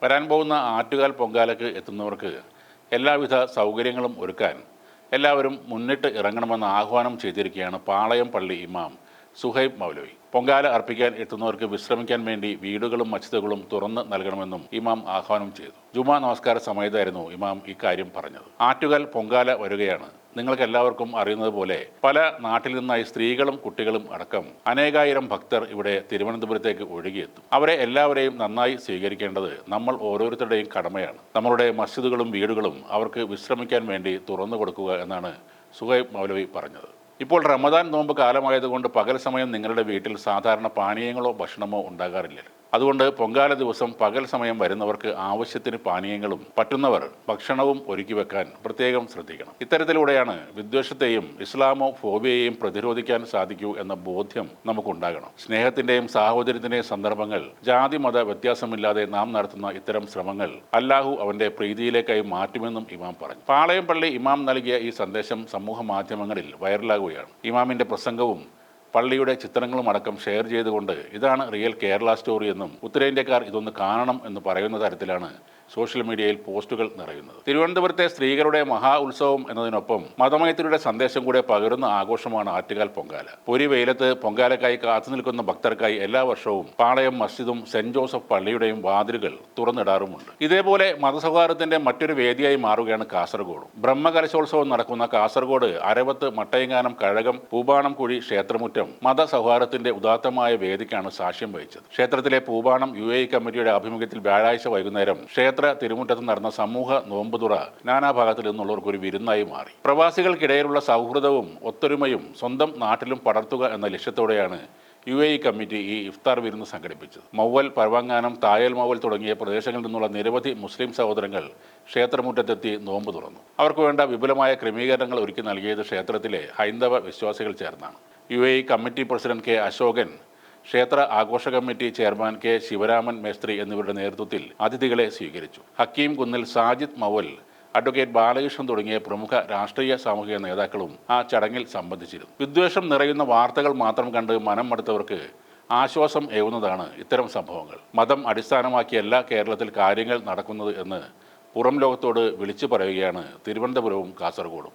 വരാൻ പോകുന്ന ആറ്റുകാൽ പൊങ്കാലയ്ക്ക് എത്തുന്നവർക്ക് എല്ലാവിധ സൗകര്യങ്ങളും ഒരുക്കാൻ എല്ലാവരും മുന്നിട്ട് ഇറങ്ങണമെന്ന് ആഹ്വാനം ചെയ്തിരിക്കുകയാണ് പാളയം പള്ളി ഇമാം സുഹൈബ് മൗലവി. പൊങ്കാല അർപ്പിക്കാൻ എത്തുന്നവർക്ക് വിശ്രമിക്കാൻ വേണ്ടി വീടുകളും മസ്ജിദുകളും തുറന്ന് നൽകണമെന്നും ഇമാം ആഹ്വാനം ചെയ്തു. ജുമാ നമസ്കാര സമയത്തായിരുന്നു ഇമാം ഇക്കാര്യം പറഞ്ഞത്. ആറ്റുകാൽ പൊങ്കാല വരികയാണ്. നിങ്ങൾക്ക് എല്ലാവർക്കും അറിയുന്നത് പോലെ പല നാട്ടിൽ നിന്നായി സ്ത്രീകളും കുട്ടികളും അടക്കം അനേകായിരം ഭക്തർ ഇവിടെ തിരുവനന്തപുരത്തേക്ക് ഒഴുകിയെത്തും. അവരെ എല്ലാവരെയും നന്നായി സ്വീകരിക്കേണ്ടത് നമ്മൾ ഓരോരുത്തരുടെയും കടമയാണ്. നമ്മളുടെ മസ്ജിദുകളും വീടുകളും അവർക്ക് വിശ്രമിക്കാൻ വേണ്ടി തുറന്നു കൊടുക്കുക എന്നാണ് സുഹൈബ് മൗലവി പറഞ്ഞത്. ഇപ്പോൾ റമദാൻ നോമ്പ് കാലമായതുകൊണ്ട് പകൽ സമയം നിങ്ങളുടെ വീട്ടിൽ സാധാരണ പാനീയങ്ങളോ ഭക്ഷണമോ ഉണ്ടാകാറില്ല. അതുകൊണ്ട് പൊങ്കാല ദിവസം പകൽ സമയം വരുന്നവർക്ക് ആവശ്യത്തിന് പാനീയങ്ങളും പറ്റുന്നവർ ഭക്ഷണവും ഒരുക്കി വെക്കാൻ പ്രത്യേകം ശ്രദ്ധിക്കണം. ഇത്തരത്തിലൂടെയാണ് വിദ്വേഷത്തെയും ഇസ്ലാമോ ഫോബിയയെയും പ്രതിരോധിക്കാൻ സാധിക്കൂ എന്ന ബോധ്യം നമുക്കുണ്ടാകണം. സ്നേഹത്തിന്റെയും സാഹോദര്യത്തിന്റെയും സന്ദർഭങ്ങൾ ജാതി മത വ്യത്യാസമില്ലാതെ നാം നടത്തുന്ന ഇത്തരം ശ്രമങ്ങൾ അല്ലാഹു അവന്റെ പ്രീതിയിലേക്കായി മാറ്റുമെന്നും ഇമാം പറഞ്ഞു. പാളയം പള്ളി ഇമാം നൽകിയ ഈ സന്ദേശം സമൂഹ മാധ്യമങ്ങളിൽ വൈറലാകുകയാണ്. ഇമാമിന്റെ പ്രസംഗവും പള്ളിയുടെ ചിത്രങ്ങളും അടക്കം ഷെയർ ചെയ്തുകൊണ്ട് ഇതാണ് റിയൽ കേരള സ്റ്റോറി എന്നും ഉത്തരേന്ത്യക്കാർ ഇതൊന്ന് കാണണം എന്ന് പറയുന്ന തരത്തിലാണ് സോഷ്യൽ മീഡിയയിൽ പോസ്റ്റുകൾ നിറയുന്നത്. തിരുവനന്തപുരത്തെ സ്ത്രീകളുടെ മഹാ ഉത്സവം എന്നതിനൊപ്പം മതമൈത്രിയുടെ സന്ദേശം കൂടെ പകരുന്ന ആഘോഷമാണ് ആറ്റുകാൽ പൊങ്കാല. പൊരി വെയിലത്ത് പൊങ്കാലക്കായി കാത്തുനിൽക്കുന്ന ഭക്തർക്കായി എല്ലാ വർഷവും പാളയം മസ്ജിദും സെന്റ് ജോസഫ് പള്ളിയുടെയും വാതിലുകൾ തുറന്നിടാറുമുണ്ട്. ഇതേപോലെ മതസൗഹാർദ്ദത്തിന്റെ മറ്റൊരു വേദിയായി മാറുകയാണ് കാസർഗോഡ്. ബ്രഹ്മകലശോത്സവം നടക്കുന്ന കാസർഗോഡ് അരവത്ത് മട്ടയങ്ങാനം കഴകം പൂബാണംകുഴി ക്ഷേത്രമുറ്റം മതസൗഹാർദ്ദത്തിന്റെ ഉദാത്തമായ വേദിക്കാണ് സാക്ഷ്യം വഹിച്ചത്. ക്ഷേത്രത്തിലെ പൂബാണം UAE കമ്മിറ്റിയുടെ ആഭിമുഖ്യത്തിൽ വ്യാഴാഴ്ച വൈകുന്നേരം ക്ഷേത്ര തിരുമുറ്റത്ത് നടന്ന സമൂഹ നോമ്പുതുറ നാനാഭാഗത്തിൽ നിന്നുള്ളവർക്ക് ഒരു വിരുന്നായി മാറി. പ്രവാസികൾക്കിടയിലുള്ള സൗഹൃദവും ഒത്തൊരുമയും സ്വന്തം നാട്ടിലും പടർത്തുക എന്ന ലക്ഷ്യത്തോടെയാണ് UAE കമ്മിറ്റി ഈ ഇഫ്താർ വിരുന്ന് സംഘടിപ്പിച്ചത്. മൗവൽ, പരവാങ്ങാനം, തായൽ മൗവൽ തുടങ്ങിയ പ്രദേശങ്ങളിൽ നിന്നുള്ള നിരവധി മുസ്ലിം സഹോദരങ്ങൾ ക്ഷേത്രമുറ്റത്തെത്തി നോമ്പ് തുറന്നു. അവർക്ക് വേണ്ട വിപുലമായ ക്രമീകരണങ്ങൾ ഒരുക്കി നൽകിയത് ക്ഷേത്രത്തിലെ ഹൈന്ദവ വിശ്വാസികൾ ചേർന്നാണ്. UAE committee president K Ashokan, ക്ഷേത്ര ആഘോഷ കമ്മിറ്റി ചെയർമാൻ K ശിവരാമൻ മേസ്ത്രി എന്നിവരുടെ നേതൃത്വത്തിൽ അതിഥികളെ സ്വീകരിച്ചു. ഹക്കീം കുന്നിൽ, സാജിദ് മൗവൽ, അഡ്വക്കേറ്റ് ബാലകൃഷ്ണൻ തുടങ്ങിയ പ്രമുഖ രാഷ്ട്രീയ സാമൂഹിക നേതാക്കളും ആ ചടങ്ങിൽ സംബന്ധിച്ചിരുന്നു. വിദ്വേഷം നിറയുന്ന വാർത്തകൾ മാത്രം കണ്ട് മനം മടുത്തവർക്ക് ആശ്വാസം ഏകുന്നതാണ് ഇത്തരം സംഭവങ്ങൾ. മതം അടിസ്ഥാനമാക്കിയല്ല കേരളത്തിൽ കാര്യങ്ങൾ നടക്കുന്നത് എന്ന് പുറം ലോകത്തോട് വിളിച്ചു പറയുകയാണ് തിരുവനന്തപുരവും കാസർഗോഡും.